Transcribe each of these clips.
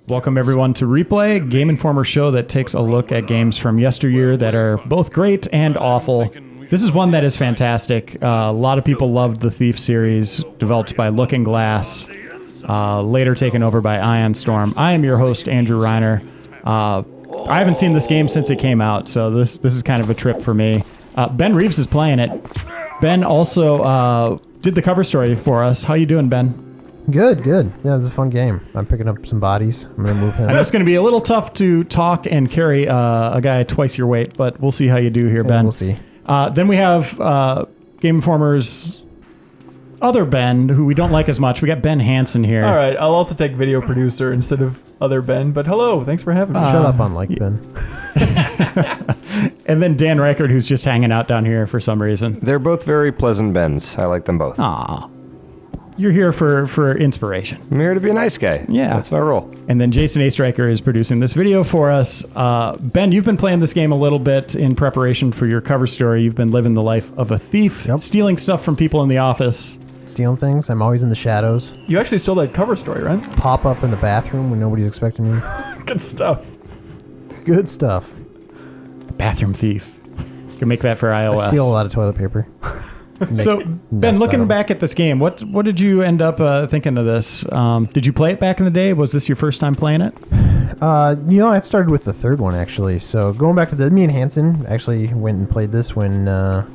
Welcome everyone to Replay, Game Informer show that takes a look at games from yesteryear that are both great and awful. This is one that is fantastic. A lot of people loved the Thief series, developed by Looking Glass, later taken over by Ion Storm. I am your host, Andrew Reiner. I haven't seen this game since it came out, so this is kind of a trip for me. Ben Reeves is playing it. Ben also did the cover story for us. How you doing, Ben? Good. Yeah, this is a fun game. I'm picking up some bodies. I'm going to move him. I know it's going to be a little tough to talk and carry a guy twice your weight, but we'll see how you do here, Ben. We'll see. Then we have Game Informer's other Ben, who we don't like as much. We got Ben Hanson here. All right, I'll also take video producer instead of other Ben, but hello, thanks for having me. Shut up, unlike Ben. And then Dan Ryckert, who's just hanging out down here for some reason. They're both very pleasant Bens. I like them both. Aw. You're here for inspiration. I'm here to be a nice guy. Yeah. That's my role. And then Jason A. Stryker is producing this video for us. Ben, you've been playing this game a little bit in preparation for your cover story. You've been living the life of a thief, stealing stuff from people in the office. Stealing things. I'm always in the shadows. You actually stole that cover story, right? Pop up in the bathroom when nobody's expecting me. Good stuff. Good stuff. Bathroom thief. You can make that for iOS. I steal a lot of toilet paper. So, Ben, looking back at this game, what did you end up thinking of this? Did you play it back in the day? Was this your first time playing it? I started with the third one, actually. So going back to me and Hanson actually went and played this when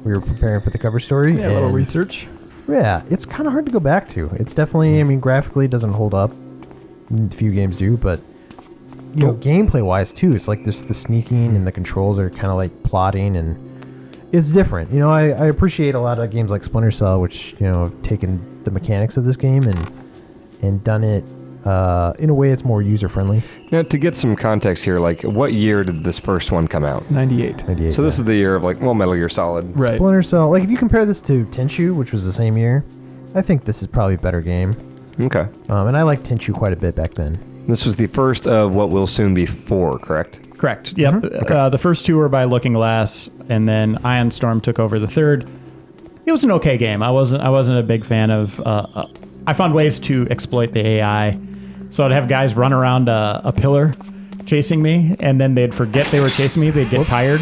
we were preparing for the cover story. Yeah, a little research. Yeah, it's kind of hard to go back to. It's definitely, graphically it doesn't hold up. A few games do, but gameplay-wise too, it's like the sneaking and the controls are kind of like plotting and it's different. I appreciate a lot of games like Splinter Cell, which, have taken the mechanics of this game and done it in a way it's more user-friendly. Now, to get some context here, like, what year did this first one come out? 98. So this is the year of, Metal Gear Solid. Right. Splinter Cell, if you compare this to Tenchu, which was the same year, I think this is probably a better game. Okay. And I liked Tenchu quite a bit back then. This was the first of what will soon be 4, correct? Correct. Yep. Okay. The first 2 were by Looking Glass, and then Ion Storm took over the third. It was an okay game. I wasn't a big fan of. I found ways to exploit the AI, so I'd have guys run around a pillar, chasing me, and then they'd forget they were chasing me. They'd get tired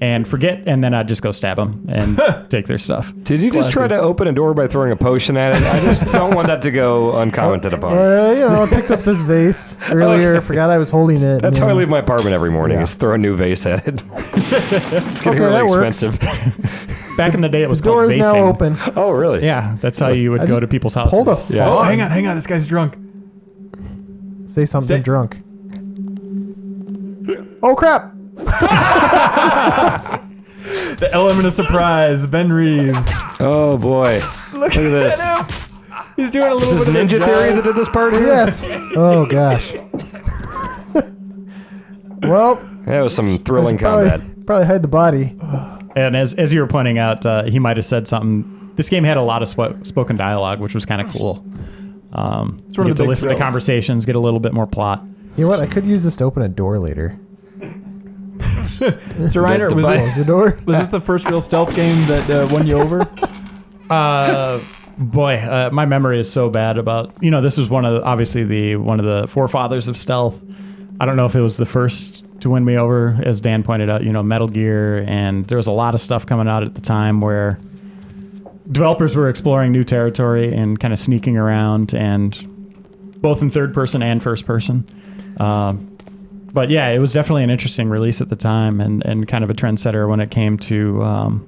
and forget, and then I'd just go stab them and take their stuff. Did you just try to open a door by throwing a potion at it? I just don't want that to go uncommented upon. I picked up this vase earlier. Forgot I was holding it. That's how I leave my apartment every morning, is throw a new vase at it. It's getting really expensive. Back in the day, it was the door called is vasing. now open. Oh, really? Yeah, that's how you would go to people's houses. Hold a phone. Oh, hang on. This guy's drunk. Say something drunk. Oh, crap. The element of surprise, Ben Reeves. Oh, boy. Look at this. He's doing a little Is this bit Ninja of Theory that did this part here? Yes. Oh, gosh. Well. Yeah, it was some thrilling combat. Probably hide the body. And as you were pointing out, he might have said something. This game had a lot of spoken dialogue, which was kind of cool. You get to listen to conversations, get a little bit more plot. You know what? I could use this to open a door later. So Reiner, was this the first real stealth game that won you over? My memory is so bad about, this was one of the forefathers of stealth. I don't know if it was the first to win me over, as Dan pointed out, Metal Gear, and there was a lot of stuff coming out at the time where developers were exploring new territory and kind of sneaking around, and both in third person and first person. But yeah, it was definitely an interesting release at the time, and kind of a trendsetter when it came to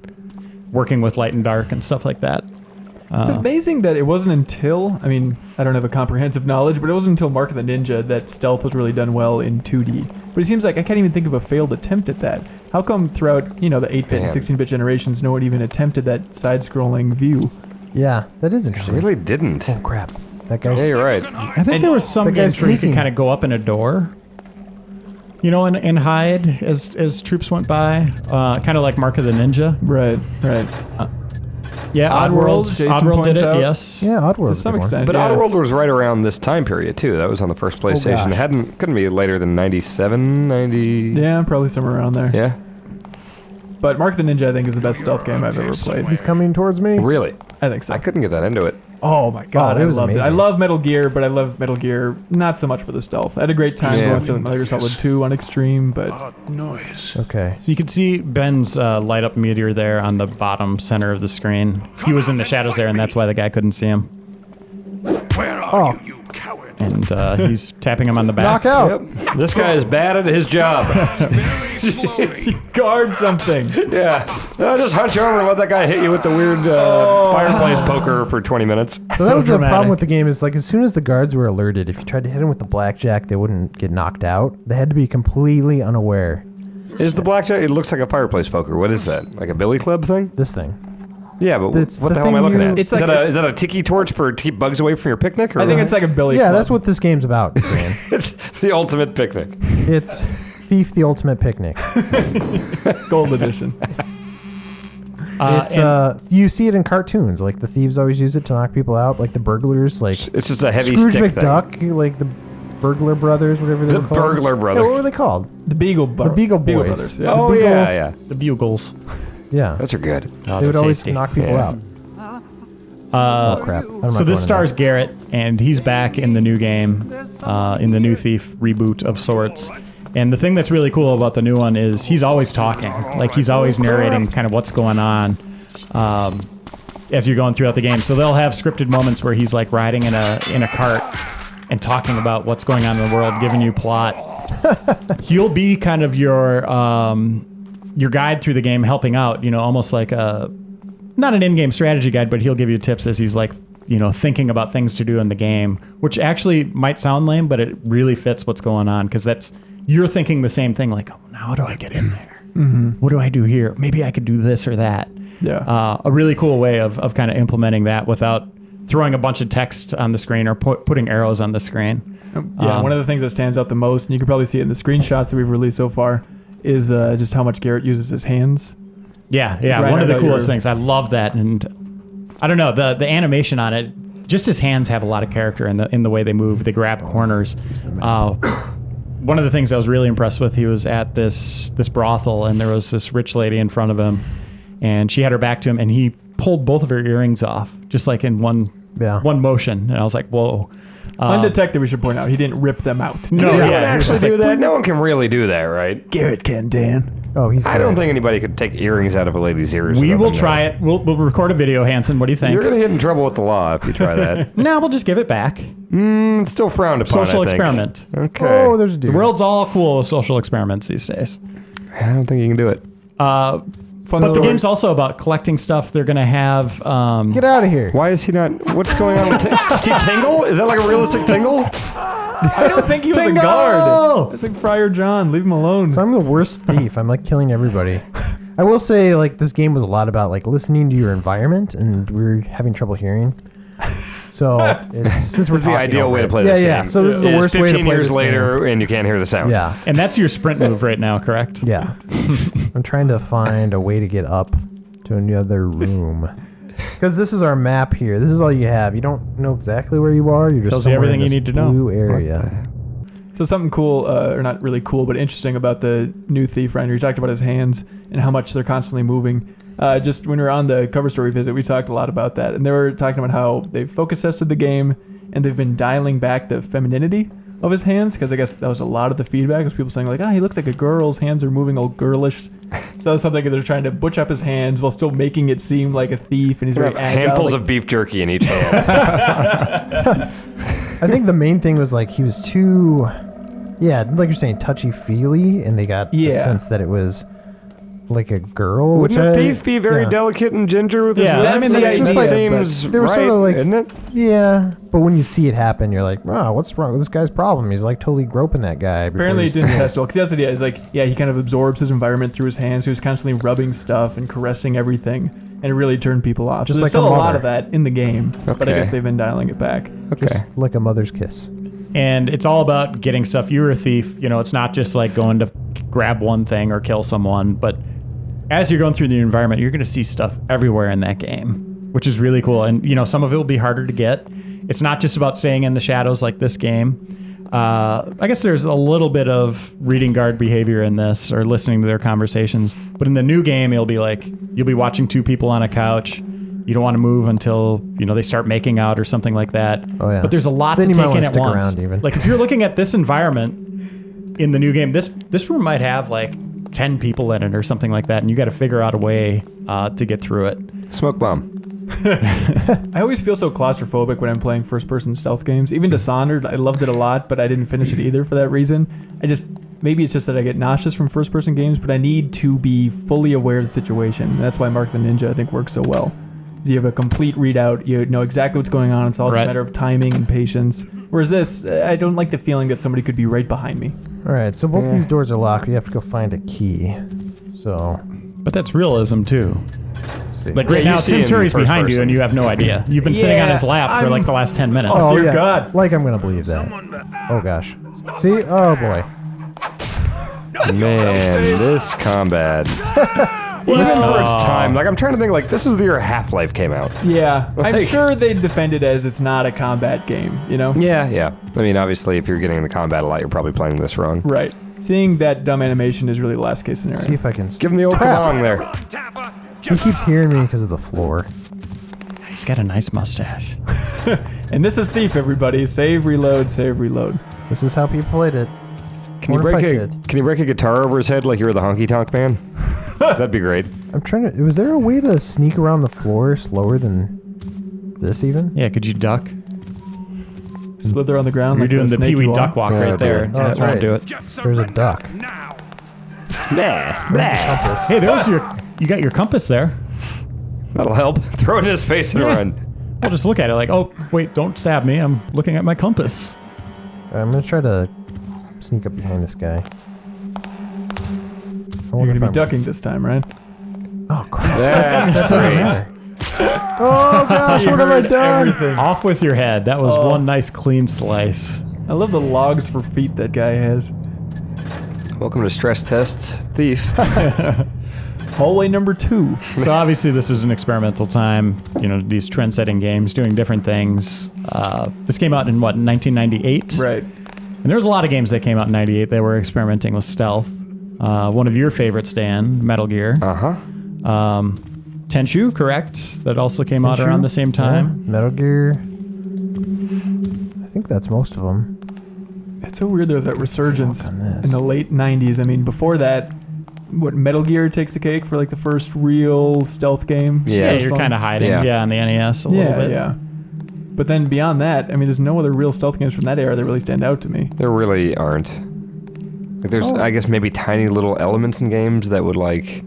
working with light and dark and stuff like that. It's amazing that it wasn't until, I don't have a comprehensive knowledge, but it wasn't until Mark of the Ninja that stealth was really done well in 2D. But it seems like I can't even think of a failed attempt at that. How come throughout, the 8-bit and 16-bit generations, no one even attempted that side-scrolling view? Yeah, that is interesting. I really didn't. Oh, crap. That guy's... Yeah, you're right. I think there was some games where you could kind of go up in a door, and hide as troops went by, kind of like Mark of the Ninja. Right. Yeah, Oddworld. Oddworld did it, out. yes. Yeah, Oddworld. To some extent. But Oddworld was right around this time period, too. That was on the first PlayStation. Couldn't be later than 97, 90... Yeah, probably somewhere around there. Yeah. But Mark the Ninja, I think, is the best stealth game I've ever played. He's coming towards me. Really? I think so. I couldn't get that into it. Oh my god, it I was loved it. I amazing. love Metal Gear, but I love Metal Gear not so much for the stealth. I had a great time going through Metal Gear Solid 2 on Extreme, but Okay. So you can see Ben's light up meteor there on the bottom center of the screen. He was in the shadows there, and that's why the guy couldn't see him. Where are you coward? And he's tapping him on the back. Knockout. Yep. This guy is bad at his job. Very slowly. guard something. Yeah. Just hunch over and let that guy hit you with the weird fireplace poker for 20 minutes. So that was the dramatic. problem with the game is like as soon as the guards were alerted, if you tried to hit them with the blackjack, they wouldn't get knocked out. They had to be completely unaware. Is the blackjack? It looks like a fireplace poker. What is that? Like a billy club thing? This thing. Yeah, but It's what the the hell am I thing looking you- at? It's Is like- that a tiki torch for to keep bugs away from your picnic? Or I think what? it's like a billy Yeah, club. that's what this game's about, man. It's the ultimate picnic. It's Thief the Ultimate Picnic. Gold edition. It's you see it in cartoons. Like the thieves always use it to knock people out. Like the burglars, like It's just a heavy Scrooge stick McDuck, like the Burglar Brothers, whatever they The were called. Burglar Yeah, Brothers. what were they called? The Beagle Beagle Boys. Brothers. Yeah. Oh, Beagle- yeah. The bugles. Yeah, Those are good. Oh, they would they're always tasty. knock people Yeah. out. Oh crap! I'm not So going this in stars Garrett, and he's back in the new game, in the new Thief reboot of sorts. And the thing that's really cool about the new one is he's always talking. Like, he's always narrating kind of what's going on as you're going throughout the game. So they'll have scripted moments where he's, like, riding in a cart and talking about what's going on in the world, giving you plot. He'll be kind of your guide through the game, helping out, you know, almost like a... not an in-game strategy guide, but he'll give you tips as he's like, you know, thinking about things to do in the game, which actually might sound lame, but it really fits what's going on because you're thinking the same thing, like, oh, now how do I get in there? Mm-hmm. What do I do here? Maybe I could do this or that. Yeah. A really cool way of kind of implementing that without throwing a bunch of text on the screen or putting arrows on the screen. Yeah, one of the things that stands out the most, and you can probably see it in the screenshots that we've released so far, is just how much Garrett uses his hands. Yeah, Reiner, one of the though, coolest you're- things. I love that, and I don't know the animation on it. Just his hands have a lot of character in the way they move. They grab corners. One of the things I was really impressed with, he was at this brothel, and there was this rich lady in front of him, and she had her back to him, and he pulled both of her earrings off, just like in one motion. And I was like, whoa. Undetected, we should point out. He didn't rip them out. No, You yeah, can he was actually just like, do that. No one can really do that, right? Garrett can, Dan. Oh, he's. I don't think anybody could take earrings out of a lady's ears. we without will them try noticing. it. We'll record a video, Hanson. What do you think? You're gonna get in trouble with the law if you try that. No, we'll just give it back. It's still frowned upon. Social I think. experiment. Okay. Oh, there's a The dude. world's all cool with social experiments these days. I don't think you can do it. But the game's also about collecting stuff. They're going to have... Get out of here. Why is he not? What's going on with? Is he Tingle? Is that like a realistic Tingle? I don't think he was Tingle! a guard. It's like Friar John. Leave him alone. So I'm the worst thief. I'm like killing everybody. I will say, like, this game was a lot about like listening to your environment, and we're having trouble hearing. So it's since we're It's the talking ideal over way to it. play yeah, this yeah. game. So this is the It's worst way to 15 play years this later, game. and you can't hear the sound. Yeah, And that's your sprint move right now, correct? yeah. I'm trying to find a way to get up to another room. Because this is our map here. This is all you have. You don't know exactly where you are. You're just Tells you somewhere everything in you this need to know. blue area. So something cool, or not really cool, but interesting about the new Thief, Reiner. You talked about his hands and how much they're constantly moving. Just when we were on the cover story visit, we talked a lot about that. And they were talking about how they've focus tested the game and they've been dialing back the femininity of his hands, because I guess that was a lot of the feedback, was people saying like, he looks like a girl's hands are moving all girlish. So that was something that they're trying to butch up his hands while still making it seem like a thief, and he's very agile. Handfuls like- of beef jerky in each hand. I think the main thing was like he was too, like you're saying, touchy-feely, and they got the Yeah. sense that it was like a girl. Wouldn't which a thief be very delicate and ginger with his Yeah, lips? I mean, That it's just just like- seems they were right, sort of like, isn't it? Yeah, but when you see it happen, you're like, what's wrong with this guy's problem? He's like totally groping that guy. before Apparently, it he's- didn't test well, because that's the idea. Is like, he kind of absorbs his environment through his hands. He was constantly rubbing stuff and caressing everything, and it really turned people off. Just So there's like a still a lot mother. of that in the game, but I Okay. guess they've been dialing it back. Okay. Just like a mother's kiss. And it's all about getting stuff. You're a thief. You know, it's not just like going to grab one thing or kill someone, but as you're going through the environment, you're going to see stuff everywhere in that game, which is really cool. And, you know, some of it will be harder to get. It's not just about staying in the shadows like this game. I guess there's a little bit of reading guard behavior in this, or listening to their conversations. But in the new game, it'll be like, you'll be watching two people on a couch, You don't want to move until, they start making out or something like that. Oh, yeah. But there's a lot Then to you might take in wanna at stick once. around even. Like if you're looking at this environment in the new game, this room might have like 10 people in it or something like that, and you got to figure out a way to get through it. Smoke bomb. I always feel so claustrophobic when I'm playing first-person stealth games. Even Dishonored, I loved it a lot, but I didn't finish it either for that reason. Maybe it's just that I get nauseous from first-person games, but I need to be fully aware of the situation. And that's why Mark the Ninja, I think, works so well. You have a complete readout. You know exactly what's going on. It's all just a matter of timing and patience. Whereas this, I don't like the feeling that somebody could be right behind me. All right, so both these doors are locked. You have to go find a key. So, But that's realism too. see. Like right Yeah, now, you see Tim in Curry's first behind you, person. and you have no idea. You've been sitting on his lap for like the last 10 minutes. Oh, dear God. Like I'm gonna believe that. Oh gosh. See? Oh boy. Man, this combat. Even for its time, like I'm trying to think, like this is the year Half-Life came out. Yeah, I'm Like- sure they defend it as it's not a combat game, Yeah. I mean, obviously, if you're getting into combat a lot, you're probably playing this wrong. Right. Seeing that dumb animation is really the last case scenario. See if I can. Give him the old Crap. kabong there. He keeps hearing me because of the floor. He's got a nice mustache. And this is Thief, everybody. Save, reload, save, reload. This is how people played it. Can you What if break I a could? Can you break a guitar over his head like you were the honky tonk man? That'd be great. I'm trying to. Was there a way to sneak around the floor slower than this even? Yeah, could you duck? Slither on the ground. You're like doing the snake Pee Wee you are. duck walk Yeah, right do there. it. Oh, that's I'll right. do it. Just There's a surrender duck. now. Compass. Hey, there's you got your compass there. That'll help. Throw it in his face and Yeah. run. I'll just look at it like, oh, wait, don't stab me. I'm looking at my compass. I'm gonna try to sneak up behind this guy. You're going to be ducking this time, right? Oh crap! That's That doesn't great. matter. Oh gosh, You what have I heard done? everything. Off with your head. That was Oh. one nice clean slice. I love the logs for feet that guy has. Welcome to Stress Test Thief. Hallway number 2. So obviously this was an experimental time. These trend-setting games doing different things. This came out in what, 1998? Right. And there was a lot of games that came out in '98 that were experimenting with stealth. One of your favorites, Dan, Metal Gear. Uh-huh. Tenchu, correct? That also came out Tenchu? around the same time. Yeah. Metal Gear. I think that's most of them. It's so weird there's that resurgence on this. in the late 90s. I mean, before that, Metal Gear takes the cake for like the first real stealth game? Yeah. Yeah, you're kind of hiding. Yeah. Yeah, on the NES a little Yeah, bit. yeah. But then beyond that, I mean, there's no other real stealth games from that era that really stand out to me. There really aren't. Like, there's, I guess, maybe tiny little elements in games that would, like...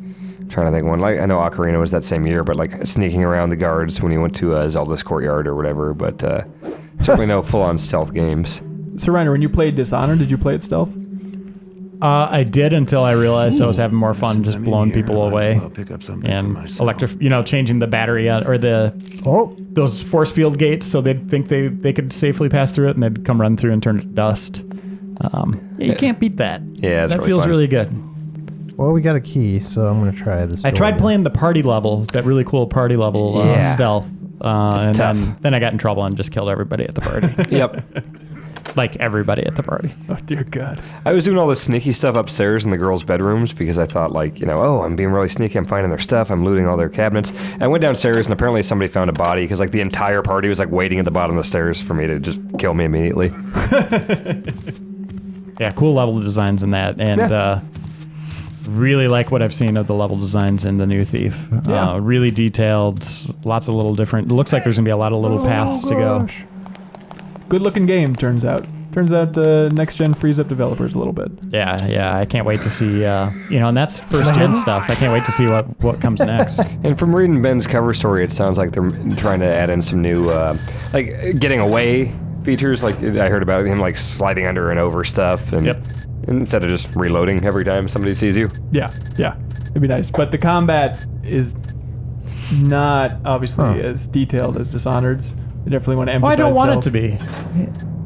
Trying to think one. Like, I know Ocarina was that same year, but, like, sneaking around the guards when you went to Zelda's courtyard or whatever, but certainly no full-on stealth games. So, Reiner, when you played Dishonored, did you play it stealth? I did until I realized I was having more fun just blowing people away Pick up something and changing the battery or those force field gates so they'd think they could safely pass through it and they'd come run through and turn it to dust. You can't beat that. Yeah, it's that really feels fun. really good. Well, we got a key, so I'm gonna try this. I door tried again. playing the party level, that really cool party level Yeah. stealth, and tough. then I got in trouble and just killed everybody at the party. Yep. Like everybody at the party. Oh, dear God. I was doing all this sneaky stuff upstairs in the girls' bedrooms because I thought, like, I'm being really sneaky. I'm finding their stuff. I'm looting all their cabinets. And I went downstairs, and apparently somebody found a body because, like, the entire party was, like, waiting at the bottom of the stairs for me to just kill me immediately. Yeah, cool level designs in that, and really like what I've seen of the level designs in the new Thief. Yeah. Really detailed, lots of little different. It looks like there's gonna be a lot of little paths to go. Gosh. Good looking game, turns out. Turns out next gen frees up developers a little bit. Yeah, I can't wait to see. And that's first gen stuff. I can't wait to see what comes next. And from reading Ben's cover story, it sounds like they're trying to add in some new, like, getting away features. Like, I heard about him, like, sliding under and over stuff. And Yep. instead of just reloading every time somebody sees you. Yeah, it'd be nice. But the combat is not obviously as detailed as Dishonored's. They definitely want to Well, I emphasize don't want it stealth. to be.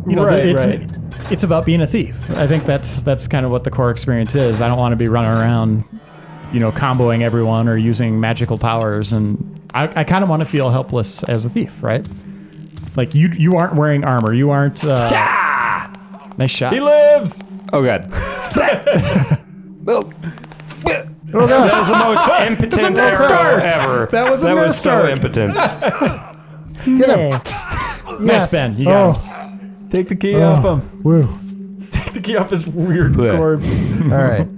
Right. It's about being a thief. I think that's kind of what the core experience is. I don't want to be running around, comboing everyone or using magical powers, and I kind of want to feel helpless as a thief, right? Like you aren't wearing armor. You aren't. Nice shot. He lives! Oh, God. Oh That gosh. was the most impotent arrow ever. That was a That nerf was so dart. impotent. Get him. Nice, Ben. You got him. Take the key off him. Woo. Take the key off his weird Blech. corpse. All right.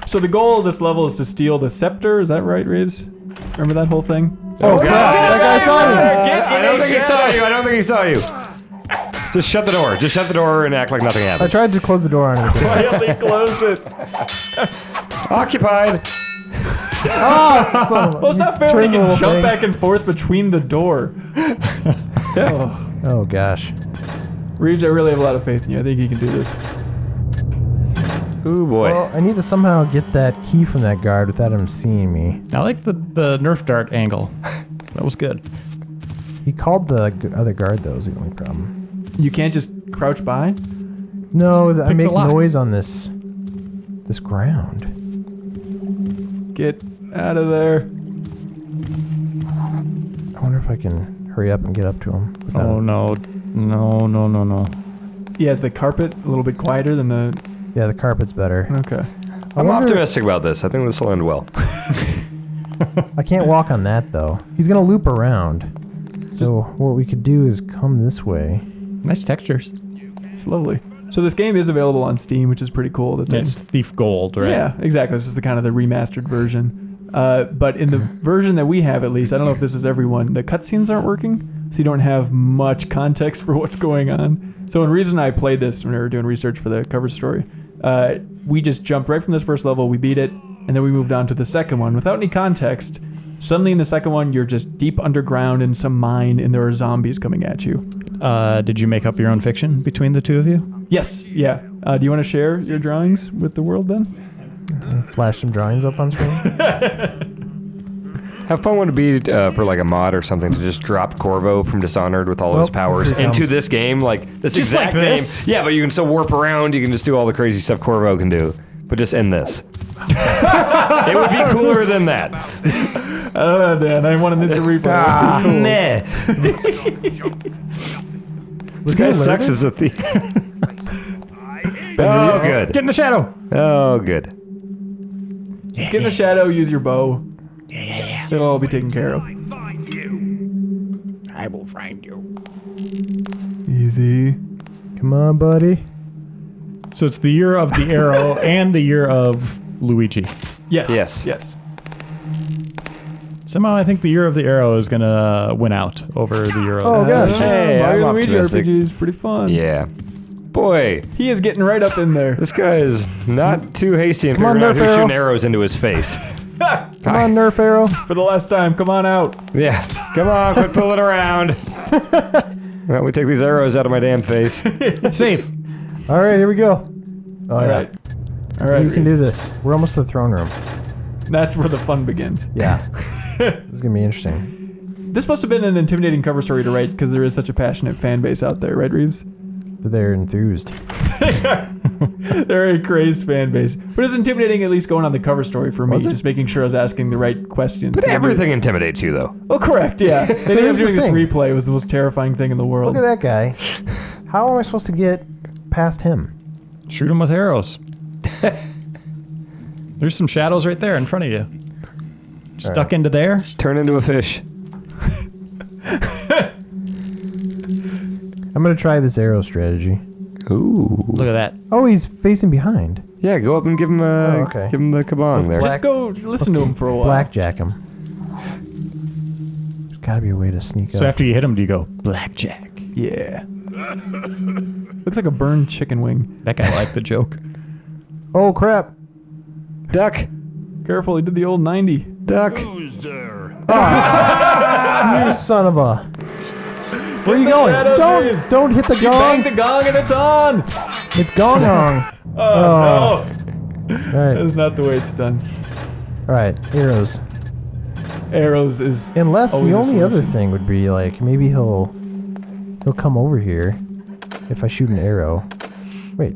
So the goal of this level is to steal the scepter. Is that right, Reeves? Remember that whole thing? Oh crap! That guy saw me. I don't think he saw you. I don't think he saw you. Just shut the door. Just shut the door and act like nothing I happened. tried to close the door on him. Quietly close it. Occupied. Oh, son of a- Well, it's not fair when Turn you the can whole jump thing. back and forth between the door. Oh gosh. Reeves, I really have a lot of faith in you. I think you can do this. Ooh boy. Well, I need to somehow get that key from that guard without him seeing me. I like the Nerf dart angle. That was good. He called the other guard though. Is the only problem. You can't just crouch by? No, I Pick make the lock. noise on this ground. Get out of there. I wonder if I can hurry up and get up to him. without Oh him. no. No. Yeah, is the carpet a little bit quieter than the... Yeah, the carpet's better. Okay. I'm wonder- optimistic about this. I think this will end well. I can't walk on that though. He's gonna loop around. So what we could do is come this way. Nice textures. It's lovely. So this game is available on Steam, which is pretty cool. That they, It's Thief Gold, right? Yeah, exactly. This is the kind of the remastered version. But in the version that we have, at least, I don't know if this is everyone, the cutscenes aren't working, so you don't have much context for what's going on. So when Reeves and I played this when we were doing research for the cover story, we just jumped right from this first level, we beat it, and then we moved on to the second one without any context. Suddenly in the second one, you're just deep underground in some mine, and there are zombies coming at you. Did you make up your own fiction between the two of you? Yes, yeah. Do you want to share your drawings with the world, Ben? Flash some drawings up on screen. How fun would it be for like a mod or something to just drop Corvo from Dishonored with all Well, his powers here it into comes. this game? Like this Just exact like game. this? Yeah, but you can still warp around. You can just do all the crazy stuff Corvo can do. But just in this. It would be cooler than that. I don't know, Dan. I wanted this to replay. This guy sucks as a thief. Oh, good. Get in the shadow. Oh, good. Just get in the shadow, use your bow. Yeah. It'll all be taken care of. Find you. I will find you. Easy. Come on, buddy. So it's the year of the arrow and the year of Luigi. Yes. Yes. Yes. Somehow I think the year of the arrow is gonna win out over the year of Oh, gosh. Hey, Mario I'm Luigi optimistic. RPG is pretty fun. Yeah. Boy, He is getting right up in there. this guy is not too hasty in Come on, figuring out Nerf who's Arrow. shooting arrows into his face. Come on, Nerf Arrow. For the last time, come on out. Yeah. Come on, quit fooling around. Well, we take these arrows out of my damn face. Safe. All right, here we go. Oh, All yeah. right. All right. We can do Reeves. this. We're almost to the throne room. That's where the fun begins. Yeah. This is gonna be interesting. This must have been an intimidating cover story to write because there is such a passionate fan base out there, right, Reeves? They're enthused. They're a crazy fan base. But it's intimidating at least going on the cover story for me, Was it? just making sure I was asking the right questions. But everything intimidates you, though. Oh, correct, yeah. The idea here's of the doing this thing. replay was the most terrifying thing in the world. Look at that guy. How am I supposed to get past him? Shoot him with arrows. There's some shadows right there in front of you. Just All duck right. into there. Turn into a fish. I'm gonna try this arrow strategy. Ooh. Look at that. Oh, he's facing behind. Yeah, go up and give him okay. give him the kabong there. Just go listen to him for a while. Blackjack him. There's gotta be a way to sneak So up. after you hit him, do you go blackjack? Yeah. Looks like a burned chicken wing. That guy liked the joke. Oh crap! Duck. Careful, he did the old 90. Duck. Who's there? You son of a! Where are you the going? shadows, Reeves. Don't hit the Bang gong! the gong and it's on! It's gong gong. Oh, All right, That's not the way it's done. all right. Arrows. Arrows is... Unless Always the a only other solution. thing would be like maybe he'll come over here if I shoot an arrow. Wait,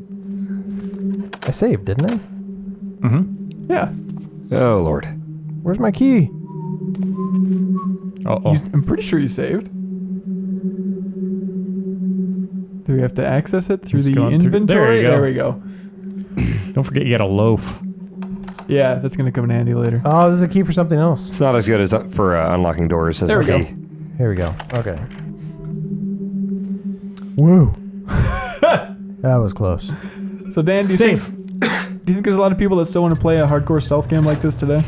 I saved, didn't I? Mm-hmm. Yeah. Oh Lord. Where's my key? Uh-oh. I'm pretty sure you saved. Do we have to access it through Just the going through- inventory? there you go. There we go. Don't forget you got a loaf. Yeah, that's gonna come in handy later. Oh, this is a key for something else. It's not as good as for unlocking doors as There a we go. key. Here we go. Okay. Woo. That was close. So Dan, do you think there's a lot of people that still want to play a hardcore stealth game like this today?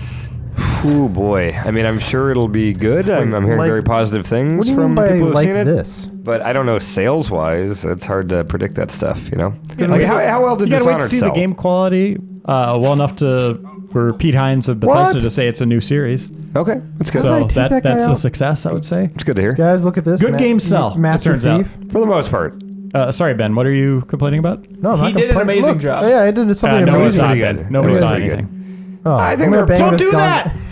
Oh boy. I mean, I'm sure it'll be good. I'm hearing like- very positive things What do you from mean by people who've like seen it. this? But I don't know sales-wise. It's hard to predict that stuff, you know? gotta Like, wait- how well did You gotta wait Dishonored to see sell? the game quality well enough for Pete Hines of Bethesda What? to say it's a new series. Okay, that's good. Did I So take that guy that's a out? success, I would say. It's good to hear. Guys, look at this. Good games sell, it Master turns out. Thief. For the most part. Sorry, Ben. What are you complaining about? No, I'm He not did an complaining. amazing Look, job. Yeah, I did something Nobody amazing. saw pretty it, good. Ben. It Nobody was saw pretty good. anything. Oh, I think I'm gonna they're- bang Don't this do gun.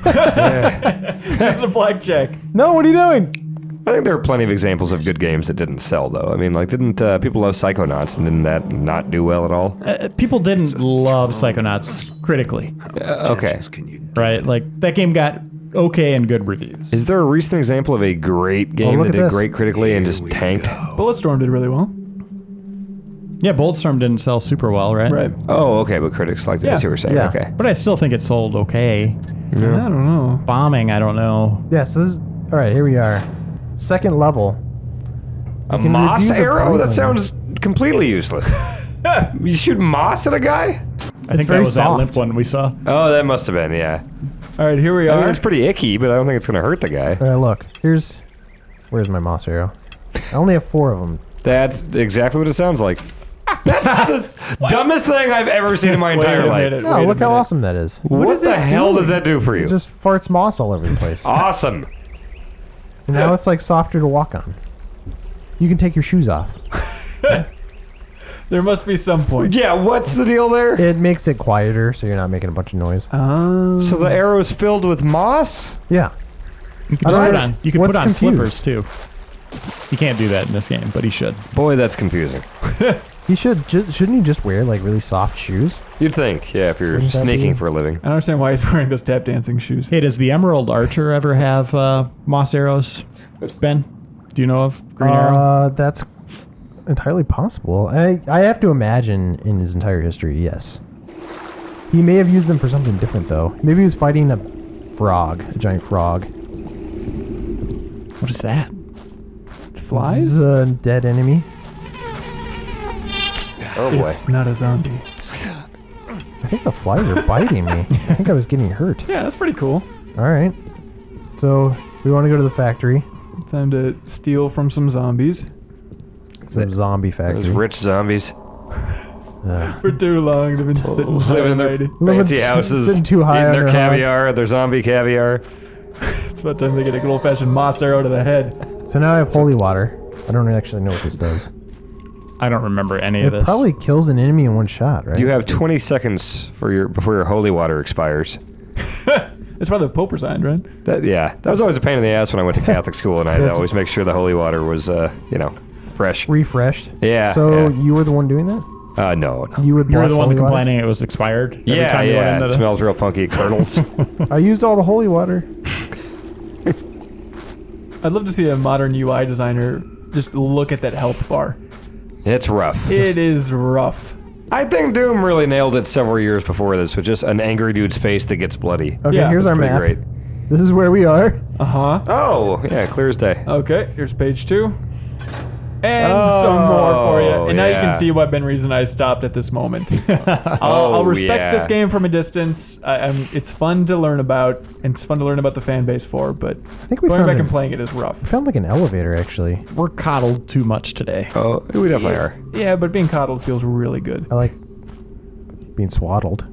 that! That's the blackjack. No, what are you doing? I think there are plenty of examples of good games that didn't sell, though. I mean, like, didn't people love Psychonauts, and didn't that not do well at all? People didn't love Psychonauts critically, Okay. right? Like that game got okay and good reviews. Is there a recent example of a great game look that at did this. great critically and just tanked? Bulletstorm did really well. Yeah, Bulletstorm didn't sell super well, right? Right. Oh, okay, but critics liked it. I Yeah. see what you're saying. Yeah. Okay. But I still think it sold okay. I don't know. Bombing, I don't know. Yeah, so this is... All right, here we are. Second level. A can moss review the arrow? That breathing. sounds completely useless. You shoot moss at a guy? I think that very was that soft. limp one we saw. Oh, that must have been, yeah. All right, here we I are. mean, it's pretty icky, but I don't think it's going to hurt the guy. All right, look. Here's... Where's my moss arrow? I only have 4 of them. That's exactly what it sounds like. That's the dumbest thing I've ever seen in my entire Wait a life. minute. No, look how awesome that is. What is the it hell doing? does that do for you? It just farts moss all over the place. Awesome. And now it's like softer to walk on. You can take your shoes off. There must be some point. Yeah, what's the deal there? It makes it quieter, so you're not making a bunch of noise. So the arrow's filled with moss? Yeah. You can I just don't put know. on. You can What's put on confused? slippers too. He can't do that in this game, but he should. Boy, that's confusing. He should. Shouldn't he just wear like really soft shoes? You'd think, yeah, if you're Wouldn't that sneaking be- for a living. I don't understand why he's wearing those tap dancing shoes. Hey, does the Emerald Archer ever have moss arrows? Ben, do you know of Green Arrow? That's entirely possible. I have to imagine in his entire history, yes. He may have used them for something different though. Maybe he was fighting a frog, a giant frog. What is that? This Flies? is a dead enemy. Oh boy. It's not a zombie. I think the flies are biting me. I think I was getting hurt. Yeah, that's pretty cool. All right. So we want to go to the factory. Time to steal from some zombies. Some zombie Those factory. rich zombies For too long, they've been sitting living in their already. fancy houses, sitting too high eating on their their hog. caviar, their zombie caviar. It's about time they get a good old-fashioned moss arrow to the head. So now I have holy water. I don't actually know what this does. I don't remember any It of this. probably kills an enemy in one shot, right? You have 20 seconds before your holy water expires. It's probably the Pope resigned, right? That was always a pain in the ass when I went to Catholic school, and I had to always make sure the holy water was, fresh. refreshed. Yeah. So yeah. you were the one doing that? No. You would You were bless the one holy water? complaining it was expired. Every Yeah, time you went yeah. into It the- smells real funky, kernels. I used all the holy water. I'd love to see a modern UI designer just look at that health bar. It's rough. It is rough. I think Doom really nailed it several years before this with just an angry dude's face that gets bloody. Okay, Yeah, here's our It's pretty map. great. This is where we are. Uh-huh. Oh, yeah, clear as day. Okay, here's page 2. And some more for you. And now you yeah. can see why Ben Reeves and I stopped at this moment. I'll respect yeah. this game from a distance. It's fun to learn about, and it's fun to learn about the fan base for, but I think we going found, back an, and playing it is rough. we found like an elevator, actually. We're coddled too much today. Oh, we definitely are. Yeah, but being coddled feels really good. I like being swaddled.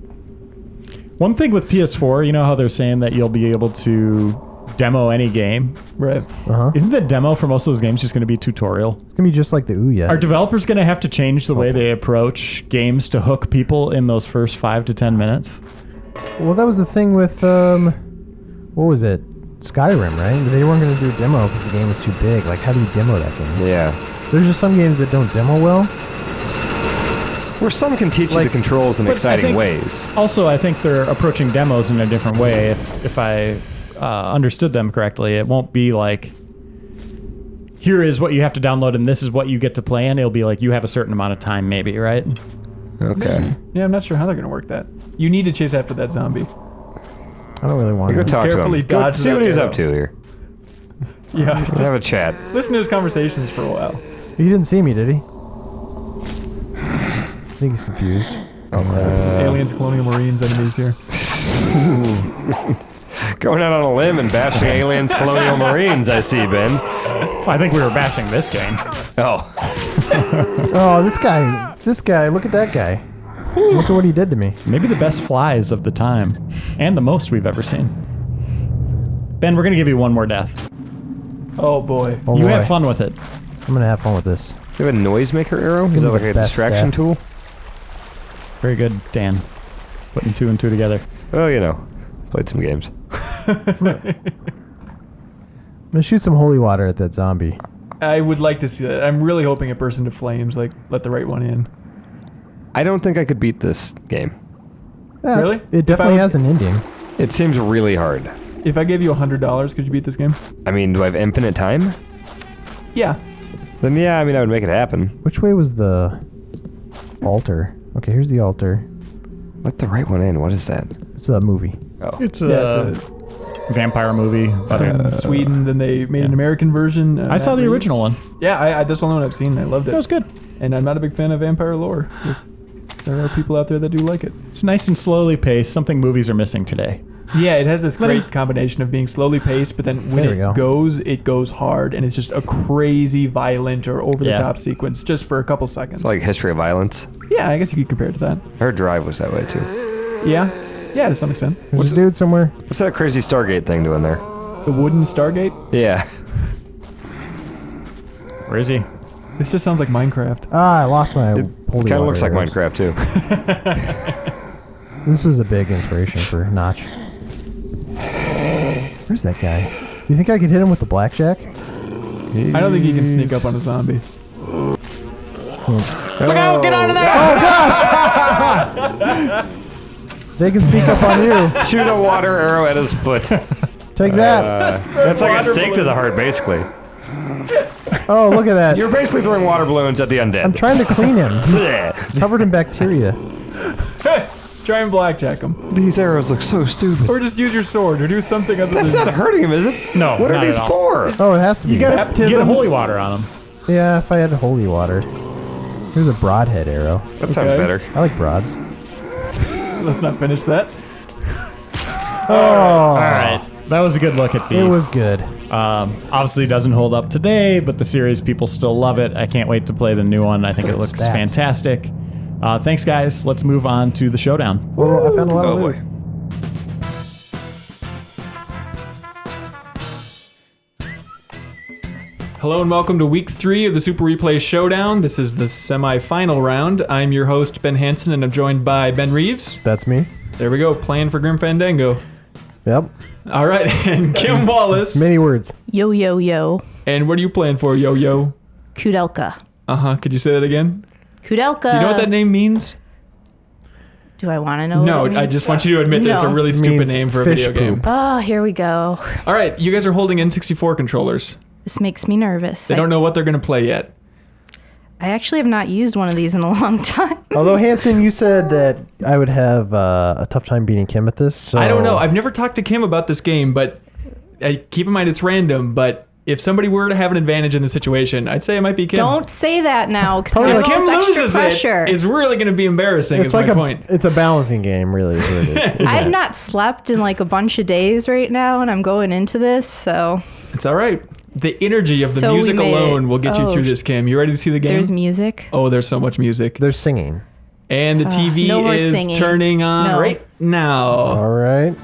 One thing with PS4, you know how they're saying that you'll be able to demo any game? Right. Uh-huh. Isn't the demo for most of those games just going to be tutorial? It's going to be just like the Ouya. Are developers going to have to change the way they approach games to hook people in those first 5 to 10 minutes? Well, that was the thing with, what was it? Skyrim, right? They weren't going to do a demo because the game was too big. Like, how do you demo that game? Yeah. There's just some games that don't demo well. Where some can teach you Like- the controls in But I exciting think- ways. Also, I think they're approaching demos in a different way. If I understood them correctly, it won't be like, here is what you have to download and this is what you get to play in. It'll be like you have a certain amount of time, maybe, right? Okay. Yeah, I'm not sure how they're gonna work that. You need to chase after that zombie. I don't really want You go to. talk to carefully him. Go dodge see that what he's arrow. up to here. Yeah, Let's just have a chat. listen to his conversations for a while. He didn't see me, did he? I think he's confused. Aliens, colonial marines, enemies here. Going out on a limb and bashing aliens, colonial marines, I see, Ben. Well, I think we were bashing this game. Oh. Oh, this guy, look at that guy. Look at what he did to me. Maybe the best flies of the time, and the most we've ever seen. Ben, we're gonna give you one more death. Oh boy. Oh, You boy. have fun with it. I'm gonna have fun with this. Do you have a noisemaker arrow? It's Is that gonna like be a the best distraction death. tool? Very good, Dan. Putting 2 and 2 together. Oh, you know. Played some games. I'm gonna shoot some holy water at that zombie. I would like to see that. I'm really hoping it bursts into flames, like let the right one in. I don't think I could beat this game. Yeah, Really? It definitely If I has an ending. It seems really hard. If I gave you $100, could you beat this game? I mean, do I have infinite time? Yeah. Then yeah, I mean, I would make it happen. Which way was the altar? Okay, here's the altar. Let the right one in. What is that? It's a movie. Oh. It's Yeah, a it's vampire movie. from Sweden. Then they made an American version. I saw Matt the Reeves. original one. Yeah, that's the only one I've seen. I loved That was it. good. And I'm not a big fan of vampire lore. There are people out there that do like it. It's nice and slowly paced. Something movies are missing today. Yeah, it has this Let me- great combination of being slowly paced, but then when There we go. it goes hard, and it's just a crazy, violent, or over-the-top sequence just for a couple seconds. It's like History of Violence. Yeah, I guess you could compare it to that. I heard Drive was that way too. Yeah, to some extent. There's a dude somewhere. What's that crazy Stargate thing doing there? The wooden Stargate. Yeah. Where is he? This just sounds like Minecraft. Ah, I lost my It holy kind of water looks like arrows. Minecraft too. This was a big inspiration for Notch. Where's that guy? Do you think I could hit him with the blackjack? I don't think you can sneak up on a zombie. Look out! Get out of there! They can sneak up on you. Shoot a water arrow at his foot. Take that. That's like a stake to the heart, basically. Oh, look at that. You're basically throwing water balloons at the undead. I'm trying to clean him. He's Blech. covered in bacteria. Try and blackjack him, These arrows look so stupid. or just use your sword, or do something other That's than not hurting him, is it? No, What are not these at all. for? Oh, it has to be. You gotta Baptisms? get holy water on him. Yeah, if I had holy water. Here's a broadhead arrow. That sounds Okay. better. I like broads. Let's not finish that. Oh, All right, that was a good look at Beef. it was good. Obviously doesn't hold up today, but the series people still love it. I can't wait to play the new one. I think it Good looks stats. fantastic. Thanks, guys. Let's move on to the showdown. Well, I found a lot Oh of loot. boy. Hello and welcome to week 3 of the Super Replay Showdown. This is the semi-final round. I'm your host, Ben Hanson, and I'm joined by Ben Reeves. That's me. There we go, playing for Grim Fandango. Yep. All right, and Kim Wallace. Many words. Yo, yo, yo. And what are you playing for, Yo-Yo? Kudelka. Uh-huh, could you say that again? Kudelka. Do you know what that name means? Do I want to know No, what it I means? just want you to admit that it's a No. really It stupid means name for a fish video game. poop. Oh, here we go. All right, you guys are holding N64 controllers. This makes me nervous. They don't know what they're going to play yet. I actually have not used one of these in a long time. Although, Hanson, you said that I would have a tough time beating Kim at this. So I don't know. I've never talked to Kim about this game, but keep in mind it's random, but if somebody were to have an advantage in the situation, I'd say it might be Kim. Don't say that now, because Probably that If Kim feels extra loses pressure. it's really going to be embarrassing, It's is like my a point. it's a balancing game, really. Is what it is. isn't I've it? not slept in like a bunch of days right now, and I'm going into this, so It's all right. The energy of the So we music made it. alone will get you Oh, through this, Kim. You ready to see the game? there's music. Oh, there's so much music. They're singing. And the TV no more is singing. turning on No. right now. All right.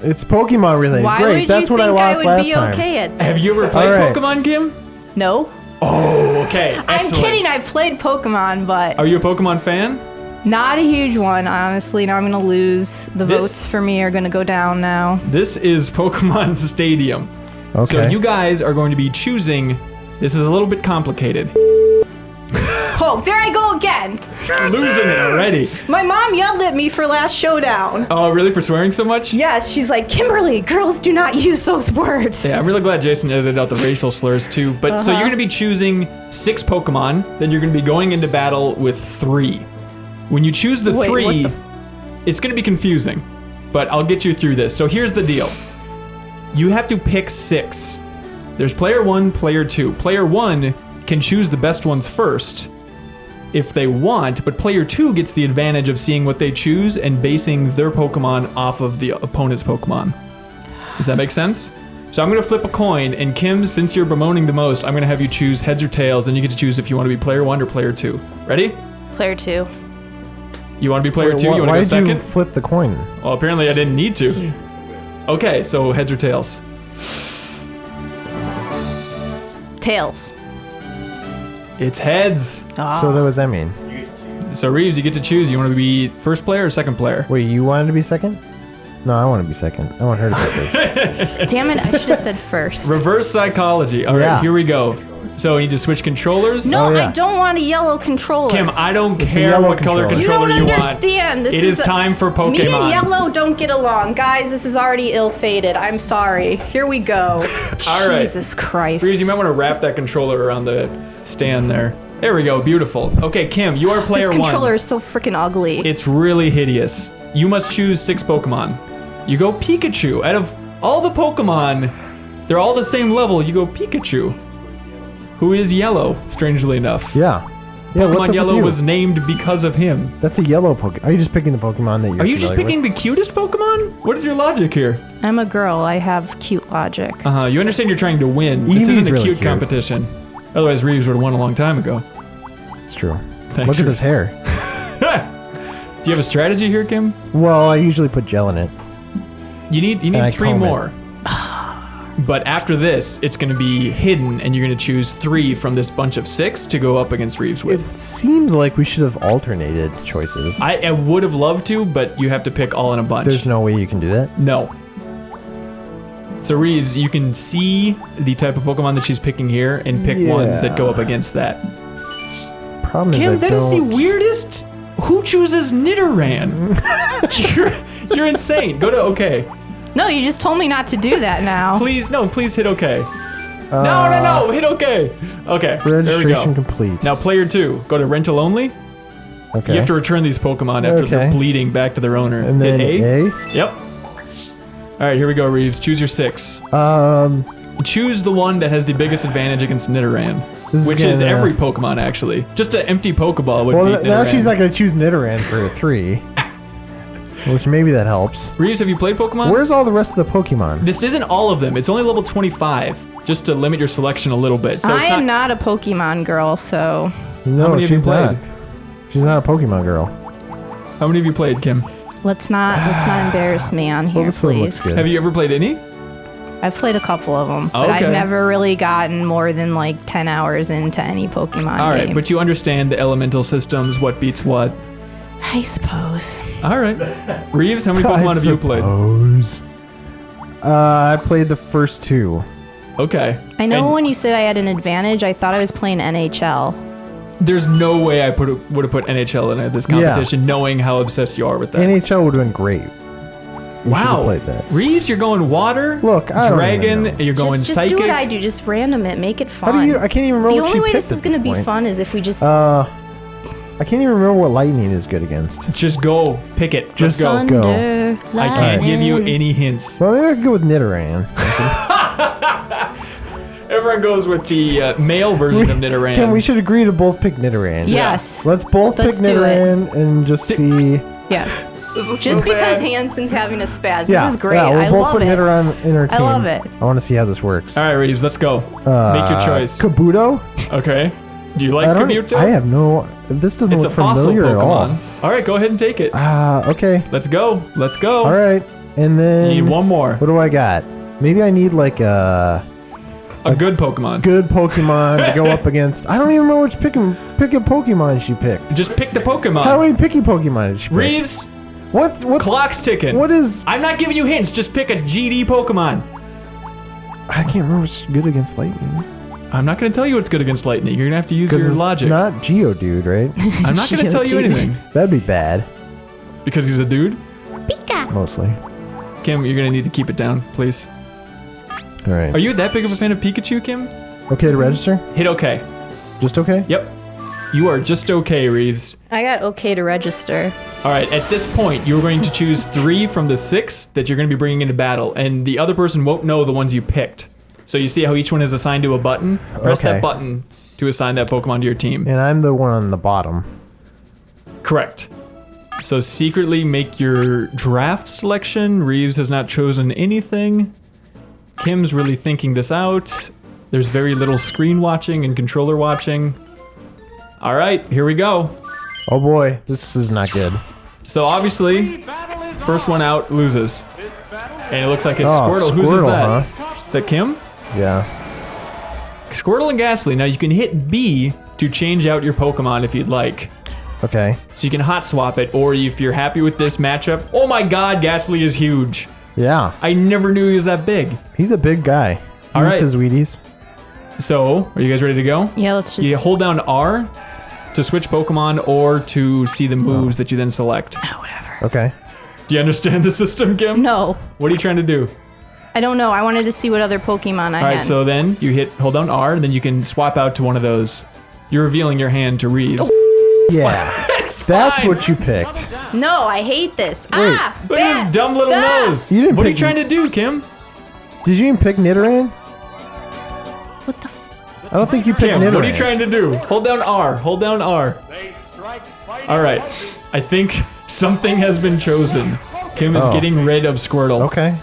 It's Pokemon related. Why Great. would That's you what think I lost would last be time. okay at this? Have you ever played All right. Pokemon, Kim? No. Oh, okay. I'm Excellent. kidding. I played Pokemon, but Are you a Pokemon fan? not a huge one, honestly. Now I'm going to lose. The This- votes for me are going to go down now. This is Pokemon Stadium. Okay. So you guys are going to be choosing. This is a little bit complicated. Oh, there I go again. Losing it already. My mom yelled at me for last showdown. Oh, really? For swearing so much? Yes, she's like, Kimberly, girls do not use those words. Yeah, I'm really glad Jason edited out the racial slurs too. But so you're going to be choosing 6 Pokemon, then you're going to be going into battle with 3. When you choose the Wait, 3, what it's going to be confusing, but I'll get you through this. So here's the deal. You have to pick 6. There's player 1, player 2. Player 1 can choose the best ones first if they want, but player 2 gets the advantage of seeing what they choose and basing their Pokemon off of the opponent's Pokemon. Does that make sense? So I'm going to flip a coin, and Kim, since you're bemoaning the most, I'm going to have you choose heads or tails, and you get to choose if you want to be player 1 or player 2. Ready? Player 2. You want to be player 2? You want to go Why did second? you flip the coin? Well, apparently I didn't need to. Okay, so heads or tails? Tails. It's heads. So what does that mean? So Reeves, you get to choose. You want to be first player or second player? Wait, you wanted to be second? No, I want to be second. I want her to be first. Damn it, I should have said first. Reverse psychology. All right, Yeah. here we go. So we need to switch controllers. No, Oh, yeah. I don't want a yellow controller. Kim, I don't It's a care yellow what color controller. controller you you don't want. understand. This It is a- time for Pokemon. Me and yellow don't get along. Guys, this is already ill-fated. I'm sorry. Here we go. All right. Jesus Christ. Reeves, you might want to wrap that controller around the stand there. There we go. Beautiful. Okay, Kim, you are player this 1. controller is so freaking ugly. It's really hideous. You must choose 6 Pokemon. You go Pikachu. Out of all the Pokemon, they're all the same level. You go Pikachu, who is yellow, strangely enough. Yeah. Yeah, what's up Pokemon with Yellow you? was named because of him. That's a yellow Pokemon. Are you just picking the Pokemon that you're Are you just familiar picking the cutest Pokemon? What is your logic here? I'm a girl. I have cute logic. You understand you're trying to win. This Eevee's isn't a really cute cute. competition. Otherwise, Reeves would have won a long time ago. with? It's true. Thanks, Look at Reeves. this hair. Do you have a strategy here, Kim? Well, I usually put gel in it. You need I 3 comb it. more. But after this, it's going to be hidden, and you're going to choose 3 from this bunch of 6 to go up against Reeves with. It seems like we should have alternated choices. I would have loved to, but you have to pick all in a bunch. There's no way you can do that. No. So Reeves, you can see the type of Pokemon that she's picking here and pick ones that go up against that. Problem is, Kim, I that is the don't- weirdest. Who chooses Nidoran? you're insane. Go to OK. No, you just told me not to do that now. Please hit OK. No, hit OK. Okay, there we Registration go. complete. Now player 2, go to rental only. Okay. You have to return these Pokemon after they're Okay. bleeding back to their owner. And then hit A. A. Yep. All right, here we go, Reeves. Choose your 6. Choose the one that has the biggest advantage against Nidoran, This is which is gonna- every Pokemon actually. Just an empty Pokeball would Well, beat now Nidoran. she's not going to choose Nidoran for a 3. Which maybe that helps. Reeves, have you played Pokemon? Where's all the rest of the Pokemon? This isn't all of them. It's only level 25, just to limit your selection a little bit. So I it's am not a Pokemon girl, so No, How many have you she's played? not. She's not a Pokemon girl. How many have you played, Kim? let's not embarrass me on here, Well, this one looks please. good. Have you ever played any? I've played a couple of them, but Okay. I've never really gotten more than like 10 hours into any Pokemon All right, game. but you understand the elemental systems, what beats what. I suppose. All right. Reeves, how many Pokemon have you played? Suppose. I played the first 2. Okay. I know And when you said I had an advantage, I thought I was playing NHL. there's no way I would have put NHL in this competition, knowing how obsessed you are with that. NHL would have been great. You should have Wow. played that. Reeves, you're going water. Look, I don't even Dragon. know. You're going just psychic. do what I do. Just random it. Make it fun. How do you? I can't even remember the what only she way picked this is at going to be point. fun is if we just I can't even remember what lightning is good against. Just go. Pick it. Just go. go. Thunder, I can't give you lightning. any hints. Well, maybe I could go with Nidoran. Everyone goes with the male version of Nidoran. Kim, we should agree to both pick Nidoran. Yes. Let's both Let's pick do it. Nidoran and just see. Yeah. Just because Hanson's having a spaz. Yeah, This is great. Yeah, we'll I both love put it. Nidoran in our I team. love it. I want to see how this works. All right, Reeves, let's go. Make your choice. Kabuto? Okay. Do you like I don't. Kabuto? I have no. This doesn't It's a look fossil familiar at all. Pokemon. All right, go ahead and take it. Okay. Let's go. Let's go. All right. And then You need one more. what do I got? Maybe I need like a A good Pokemon. good Pokemon to go up against. I don't even know which pick a Pokemon she picked. Just pick the Pokemon. How many picky Pokemon did she pick? Reeves, What's clock's ticking. what is? I'm not giving you hints. Just pick a GD Pokemon. I can't remember what's good against lightning. I'm not going to tell you what's good against lightning. You're going to have to use your it's logic. not Geodude, right? I'm not going to tell you Geodude. anything. That'd be bad. Because he's a dude? Mostly. Kim, you're going to need to keep it down, please. All right. Are you that big of a fan of Pikachu, Kim? Okay to register? Hit OK. Just okay? Yep. You are just okay, Reeves. I got okay to register. All right, at this point, you're going to choose 3 from the 6 that you're going to be bringing into battle, and the other person won't know the ones you picked. So you see how each one is assigned to a button? Press Okay. that button to assign that Pokemon to your team. And I'm the one on the bottom. Correct. So secretly make your draft selection. Reeves has not chosen anything. Kim's really thinking this out. There's very little screen watching and controller watching. All right, here we go. Oh boy, this is not good. So obviously, first one out loses. And it looks like it's Oh, Squirtle. Whose is Squirtle, that? Is that Kim? Yeah. Squirtle and Gastly. Now you can hit B to change out your Pokemon if you'd like. Okay. So you can hot swap it, or if you're happy with this matchup. Oh my god, Gastly is huge. Yeah. I never knew he was that big. He's a big guy. He All eats right. his Wheaties. So, are you guys ready to go? Yeah, let's just. You hold down R to switch Pokemon or to see the moves that you then select. Oh, whatever. Okay. Do you understand the system, Kim? No, What are you trying to do? I don't know. I wanted to see what other Pokemon I All right, had. so then you hold down R, and then you can swap out to one of those. You're revealing your hand to Reeves. Yeah. It's That's fine. what you picked. No, I hate this. Ah, Look at his dumb little Ah! nose. You didn't What are you pick- trying to do, Kim? Did you even pick Nidoran? What the? I don't think you picked Kim, Nidoran. what are you trying to do? Hold down R. Hold down R. All right. I think something has been chosen. Kim is Oh. getting rid of Squirtle. Okay.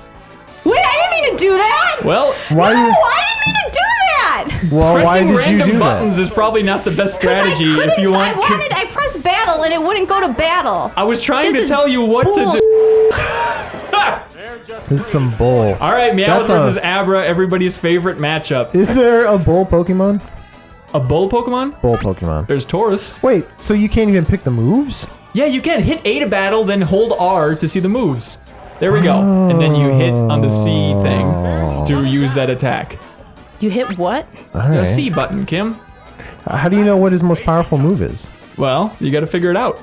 Wait, I didn't mean to do that. Well, Why No, you? I didn't mean to do that. Well, why pressing did you random do buttons that? is probably not the best 'Cause I strategy if couldn't- you want. I pressed battle and it wouldn't go to battle. I was trying This to is tell you what to bull- do. This is some bull. All right, Meowth That's a- versus Abra, everybody's favorite matchup. Is there a bull Pokemon? A bull Pokemon? Bull Pokemon. There's Taurus. Wait, so you can't even pick the moves? Yeah, you can hit A to battle, then hold R to see the moves. There we go. And then you hit on the C thing to use that attack. You hit what? All The right. C button, Kim. How do you know what his most powerful move is? Well, you got to figure it out.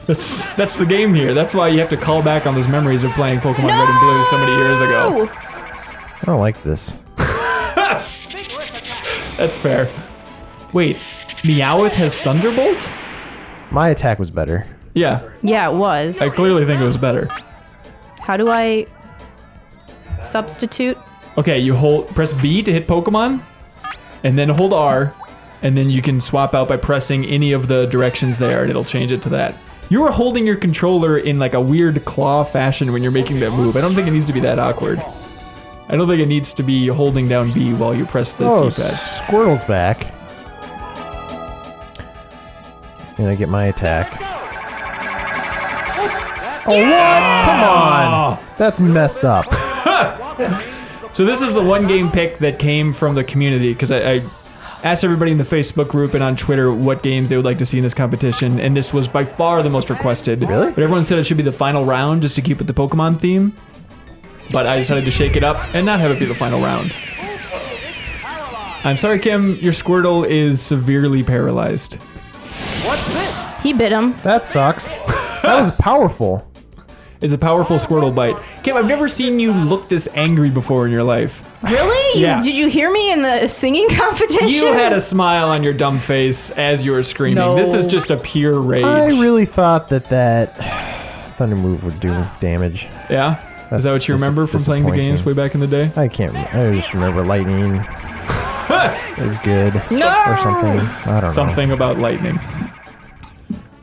That's the game here. That's why you have to call back on those memories of playing Pokemon Red and Blue so many years ago. I don't like this. That's fair. Wait, Meowth has Thunderbolt? My attack was better. Yeah, Yeah, it was. I clearly think it was better. How do I substitute? Okay, you press B to hit Pokemon, and then hold R, and then you can swap out by pressing any of the directions there, and it'll change it to that. You were holding your controller in like a weird claw fashion when you're making that move. I don't think it needs to be that awkward. I don't think it needs to be holding down B while you press the Oh, C-pad. Squirtle's back. And I get my attack. Oh, what? Come on. That's messed up. So this is the one game pick that came from the community, because I asked everybody in the Facebook group and on Twitter what games they would like to see in this competition, and this was by far the most requested. Really? But everyone said it should be the final round just to keep with the Pokemon theme. But I decided to shake it up and not have it be the final round. I'm sorry, Kim, your Squirtle is severely paralyzed. He bit him. That sucks. That was powerful. It's a powerful Squirtle bite. Kim, I've never seen you look this angry before in your life. Really? Yeah. Did you hear me in the singing competition? You had a smile on your dumb face as you were screaming. No. This is just a pure rage. I really thought that Thunder move would do damage. Yeah? Is that what you remember from playing the games way back in the day? I can't. I just remember lightning is good No! or something. I don't know. Something about lightning.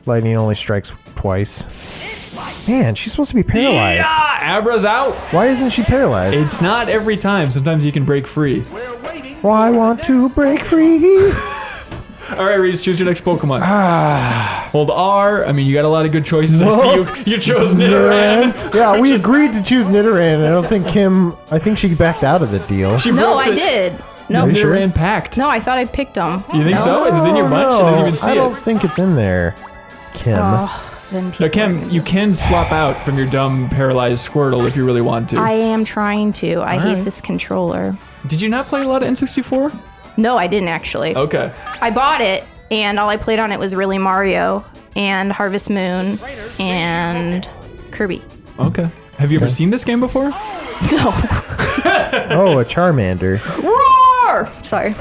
Lightning only strikes twice. Man, she's supposed to be paralyzed. Yeah, Abra's out. Why isn't she paralyzed? It's not every time. Sometimes you can break free. Well, I want to break free. All right, Reeves, choose your next Pokemon. Hold R. I mean, you got a lot of good choices. I see you chose Nidoran. Yeah, we agreed to choose Nidoran. I don't think Kim. I think she backed out of the deal. She No, broke I the did. No, you sure? Nidoran pact. no, I thought I picked him. You think so? Is it in your bunch? I didn't even see I don't it. think it's in there, Kim. Then Now, people Kim, you can swap out from your dumb paralyzed Squirtle if you really want to. I am trying to. I hate right. this controller. Did you not play a lot of N64? No, I didn't actually. Okay. I bought it, and all I played on it was really Mario and Harvest Moon and Kirby. Okay. Have you ever seen this game before? No. Oh, a Charmander. Roar! Sorry.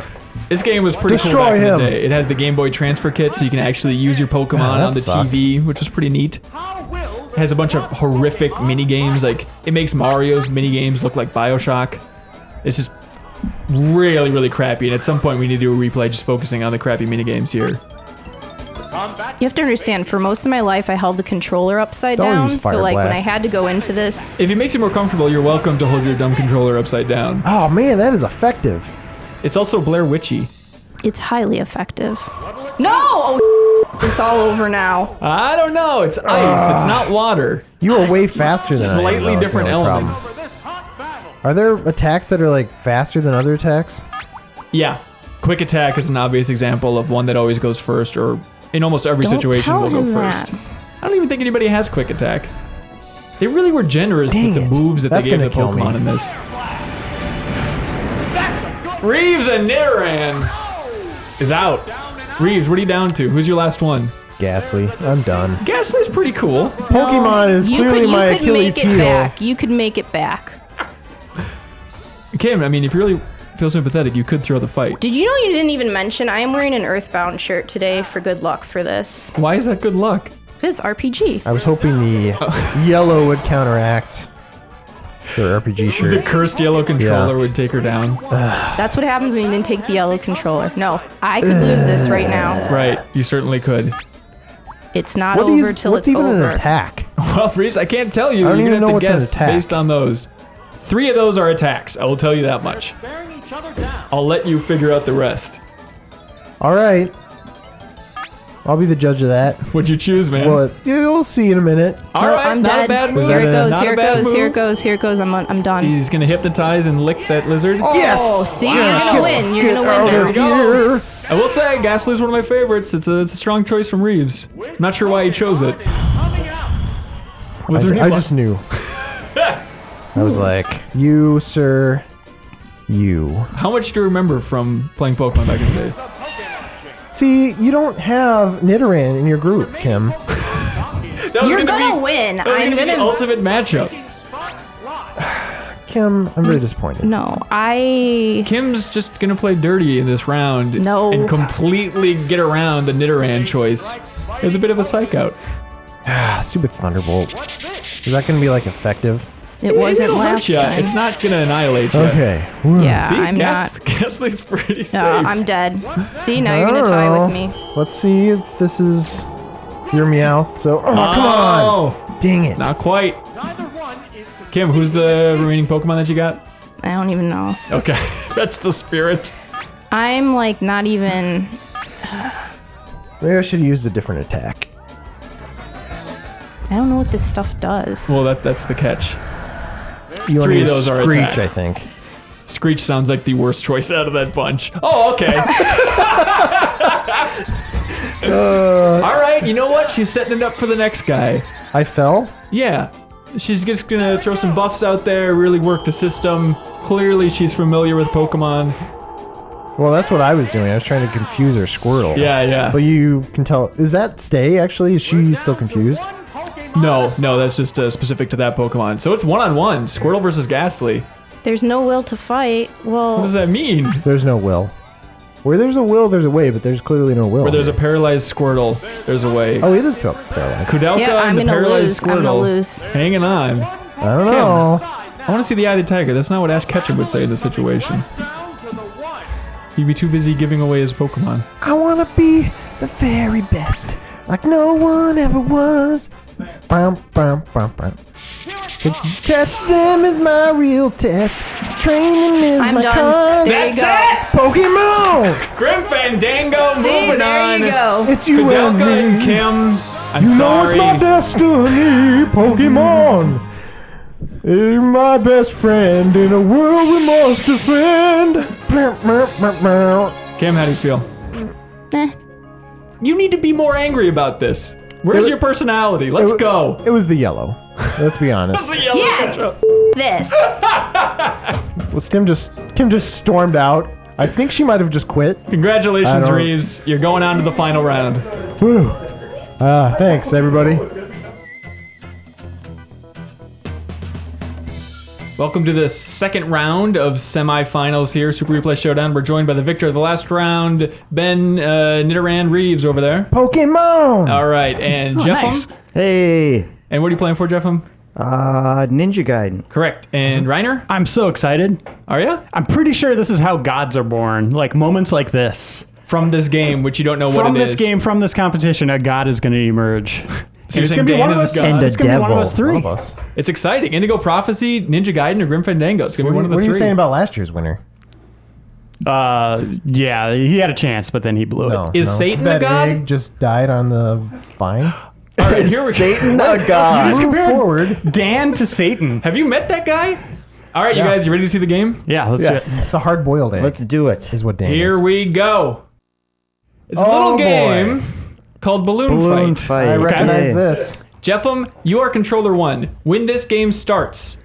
This game was pretty Destroy cool back in him. the day. It had the Game Boy Transfer Kit, so you can actually use your Pokemon that on the sucked. TV, which was pretty neat. It has a bunch of horrific mini games. Like, it makes Mario's mini games look like Bioshock. It's just really, really crappy. And at some point, we need to do a replay just focusing on the crappy mini games here. You have to understand, for most of my life, I held the controller upside Don't down. use So, Fire like, when I Blast. had to go into this, If it makes you more comfortable, you're welcome to hold your dumb controller upside down. Oh man, that is effective. It's also Blair Witchy. it's highly effective. No! Oh, it's all over now. I don't know. It's ice. It's not water. You are way faster than I am, Slightly though, different so no problem. elements. Are there attacks that are like faster than other attacks? Yeah. Quick attack is an obvious example of one that always goes first, or in almost every Don't situation tell will go him first. that. I don't even think anybody has quick attack. They really were generous Dang with the it. moves that That's they gave the gonna kill me. Pokemon in this. Reeves and Nidoran is out. Reeves, what are you down to? Who's your last one? Gastly, I'm done. Gastly's pretty cool. Pokemon is clearly my Achilles make it heel. back. You could make it back. Kim, I mean, if you really feel sympathetic, you could throw the fight. Did you know you didn't even mention I am wearing an Earthbound shirt today for good luck for this? Why is that good luck? Because RPG. I was hoping the yellow would counteract your RPG The shirt. cursed yellow controller Yeah. would take her down. That's what happens when you didn't take the yellow controller. No, I could lose this right now. Right, you certainly could. It's not What over is, till what's it's even over. an attack? Well, Reeves, I can't tell you. I don't You're even gonna know have to what's an guess attack. based on those. 3 of those are attacks. I will tell you that much. I'll let you figure out the rest. All right. I'll be the judge of that. What'd you choose, man? Well, you'll see in a minute. All No, right, I'm not dead. a bad move. Here it goes. Not Here a it bad goes. Here it move. goes. Here it goes. I'm done. He's gonna hypnotize and lick that lizard. Oh, Yes! see, you're gonna win. You're gonna win There now. we go. I will say, Gastly's one of my favorites. It's a strong choice from Reeves. Not sure why he chose it. Was there any I luck? just knew. I was like, you, sir, you. How much do you remember from playing Pokemon back in the day? See, you don't have Nidoran in your group, Kim. That was You're gonna gonna be, win. That was I'm gonna be the gonna. ultimate matchup. Kim, I'm very disappointed. No, I. Kim's just gonna play dirty in this round No. and completely get around the Nidoran choice. It was a bit of a psych out. Ah, stupid Thunderbolt. Is that going to be like effective? It wasn't It'll hurt last ya. time. It's not gonna annihilate you. Okay. Whew. Yeah, See, I'm not. Gastly's pretty safe. No, I'm dead. See, now I you're gonna don't tie know. with me. Let's see if this is your Meowth. So, oh, come on. Oh, Dang it. not quite. Kim, who's the remaining Pokemon that you got? I don't even know. Okay, that's the spirit. I'm like not even. Maybe I should have used a different attack. I don't know what this stuff does. Well, that's the catch. You want to 3 of use those are Screech, attack. I think. Screech sounds like the worst choice out of that bunch. Oh, okay. All right, you know what? She's setting it up for the next guy. I fell? Yeah, she's just gonna throw some buffs out there, really work the system. Clearly, she's familiar with Pokemon. Well, that's what I was doing. I was trying to confuse her Squirtle. Yeah. But you can tell. Is that Stay, actually? Is she still confused? No, that's just specific to that Pokemon. So it's 1-on-1, Squirtle versus Gastly. There's no will to fight. What does Well, that mean? There's no will. Where there's a will, there's a way, but there's clearly no will. Where there's a here. paralyzed Squirtle, there's a way. Oh, it is paralyzed. Kudelka yeah, I'm and the gonna paralyzed lose. I'm gonna Squirtle lose. hanging on. I don't know. I want to see the eye of the tiger. That's not what Ash Ketchum would say in this situation. He'd be too busy giving away his Pokemon. I want to be the very best, like no one ever was. Bum, bum, bum, bum. To catch them is my real test. To train them is I'm my done. cause. There you go. Pokemon! Grim Fandango, See, moving there on. you go. It's you and Kudelka and me. Kim, I'm You know sorry. it's my destiny, Pokemon. You're my best friend in a world we must defend. Kim, how do you feel? Eh. You need to be more angry about this. Where's your personality? Let's go. It was the yellow. Let's be honest. The yellow control. This. Well, Kim just stormed out. I think she might have just quit. I Congratulations, don't- Reeves. You're going on to the final round. Whew. Thanks, everybody. Welcome to the second round of semifinals here, Super Replay Showdown. We're joined by the victor of the last round, Ben Nidoran Reeves over there. Pokemon! All right, and Jeffem. nice. Hey, And what are you playing for, Jeffem? Ninja Gaiden. Correct. And Reiner? I'm so excited. Are you? I'm pretty sure this is how gods are born. Like moments like this. From this game, which you don't know what From it this is. game, from this competition, a god is going to emerge. So you're it's saying gonna be Dan one of is a us. god? And a It's going to be one of devil. us three. One of us. It's exciting. Indigo Prophecy, Ninja Gaiden, or Grim Fandango. It's going to be one of the What are three. you saying about last year's winner? Yeah, he had a chance, but then he blew it. Is Satan a that god? egg just died on the vine? All right, Is here we go. Satan a god? Just Move compared forward. Dan to Satan. Have you met that guy? All right, Yeah. you guys, you ready to see the game? Yeah, let's do it. Yes. The hard-boiled egg Let's do it. is what Dan Here is. we go. It's a Oh, little boy. game called Balloon, Balloon Fight. fight. I recognize Okay. this. Jeffem, you are controller one. When this game starts,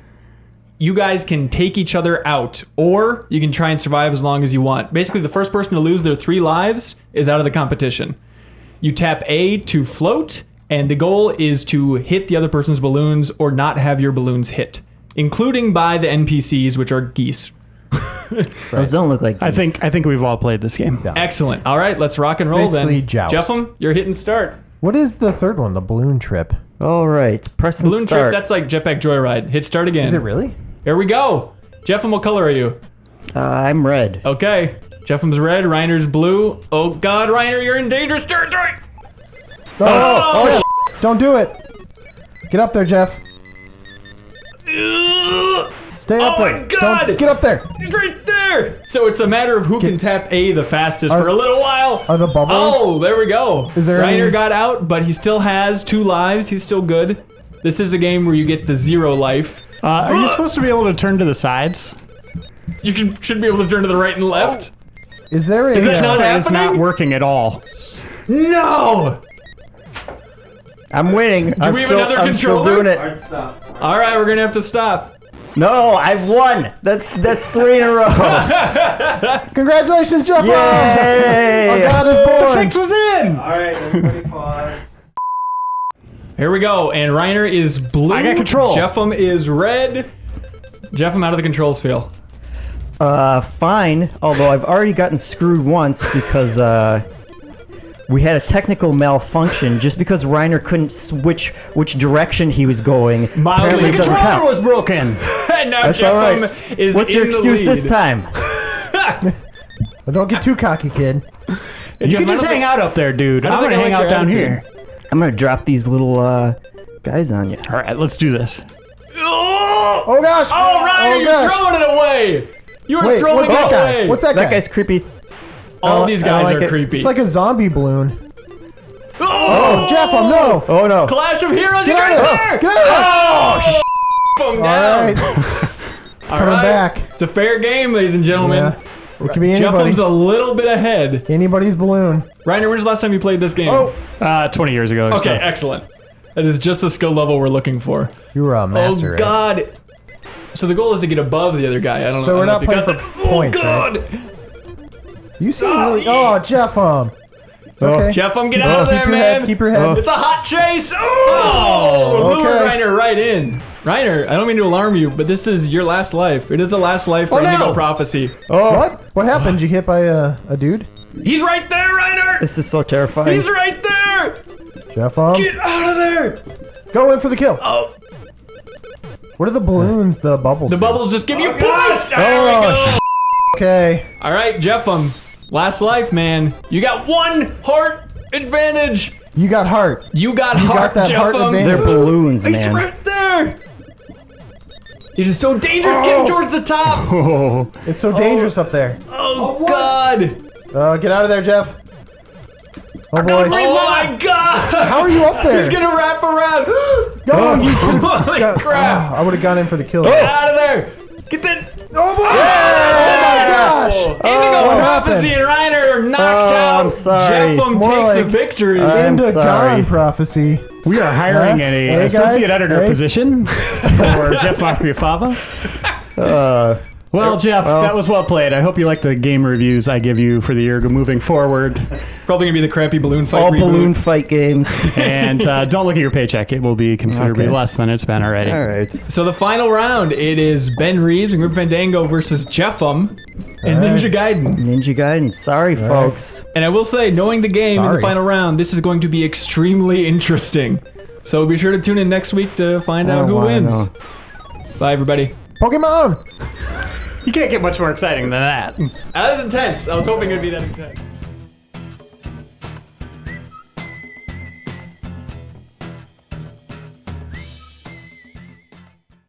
you guys can take each other out, or you can try and survive as long as you want. Basically, the first person to lose their 3 lives is out of the competition. You tap A to float, and the goal is to hit the other person's balloons or not have your balloons hit, including by the NPCs, which are geese. Those don't look like I geese. think we've all played this game. Yeah. Excellent. All right, let's rock and roll Basically, then. joust. Jeffem, you're hitting start. What is the third one? The balloon trip. All right. Press and Balloon start. trip, that's like Jetpack Joyride. Hit start again. Is it really? Here we go. Jeffem, what color are you? I'm red. Okay. Jeffem's red, Reiner's blue. Oh God, Reiner, you're in dangerous territory. Oh, don't do it. Get up there, Jeff. Stay up Oh there. my God! Don't, get up there. He's right there. So it's a matter of who can tap A the fastest for a little while. Are the bubbles? Oh, there we go. Is there Reiner any- got out, but he still has 2 lives. He's still good. This is a game where you get the 0 life. Are you supposed to be able to turn to the sides? Should be able to turn to the right and left. Is there a... Is that It's not not, it's not happening? working at all. No. I'm winning. Do we have another I'm still controller? doing it. All right, we're gonna have to stop. No, I've won. That's 3 in a row. Congratulations, Jeff. Yay! Our God is born. The fix was in. All right, everybody pause. Here we go, and Reiner is blue. I got control. Jeffem is red. Jeffem out of the controls feel. Fine. Although I've already gotten screwed once because we had a technical malfunction. Just because Reiner couldn't switch which direction he was going, Mildly apparently it doesn't Controller count. was broken. And now That's all Jeffem right. is What's in your the excuse lead. this time? Well, don't get too cocky, kid. Hey, You Jeffem, can I just don't hang think- out up there, dude. I don't I'm gonna think I hang like out your down attitude. here. I'm gonna drop these little guys on you. All right, let's do this. Oh, gosh. oh Reiner, Oh, you're gosh. throwing it away. You are Wait, throwing what's it that away. guy? What's that guy? That guy's creepy. All these I don't guys like are it. creepy. It's like a zombie balloon. oh, Jeff, no. Oh no. Clash of Heroes. He's Get right out of there. there. Get out of there. Boom All down. right. It's All coming right. back. It's a fair game, ladies and gentlemen. Yeah. It could be anybody. Jeffem's a little bit ahead. Anybody's balloon. Reiner, when's the last time you played this game? Oh, 20 years ago. Or okay, so. excellent. That is just the skill level we're looking for. you were a master, Oh right? God. So the goal is to get above the other guy. I don't know. So we're I don't not know if you playing got for that. points, Oh God. You seem really... Oh, Jeff, It's okay. Jeffem, get out of there, keep your man. Head, keep your head. It's a hot chase. Oh, lured okay. Reiner right in. Reiner, I don't mean to alarm you, but this is your last life. It is the last life for Oh, no. Indigo Prophecy. What? What happened? Did you get by a dude? He's right there, Reiner. This is so terrifying. He's right there. Jeff, Get out of there. go in for the kill. Oh, What are the balloons, the bubbles? the do? bubbles just give you points. There we Oh, go. Okay. All right, Jeffem, last life, man. You got 1 heart advantage. You got heart. You got You heart, got that heart Jeffem. advantage. They're balloons, He's man. right there. It is so dangerous getting towards the top. Oh, It's so dangerous up there. Oh, God. Get out of there, Jeff. Oh boy. Oh, my God. How are you up there? He's going to wrap around. Oh, you Holy crap. I would have gone in for the kill. Get out of there. Get that. Oh boy! Oh my gosh! Indigo what Prophecy and Reiner are knocked out. I'm sorry. Jeffem More takes a like- victory. I'm Into sorry. Gone prophecy. we are hiring Huh? an Hey, associate guys. editor Hey. position for Jeff Macriafava. Well, Jeff, that was well played. I hope you like the game reviews I give you for the year moving forward. Probably gonna be the crappy balloon fight. All reboot. balloon fight games. And don't look at your paycheck. It will be considerably Okay. less than it's been already. All right. So the final round, it is Ben Reeves and Group Fandango versus Jeffum and All right. Ninja Gaiden. Ninja Gaiden. Sorry, folks. And I will say, knowing the game in the Sorry. final round, this is going to be extremely interesting. So be sure to tune in next week to find out who wins. Bye, everybody. Pokemon! You can't get much more exciting than that. That was intense. I was hoping it would be that intense.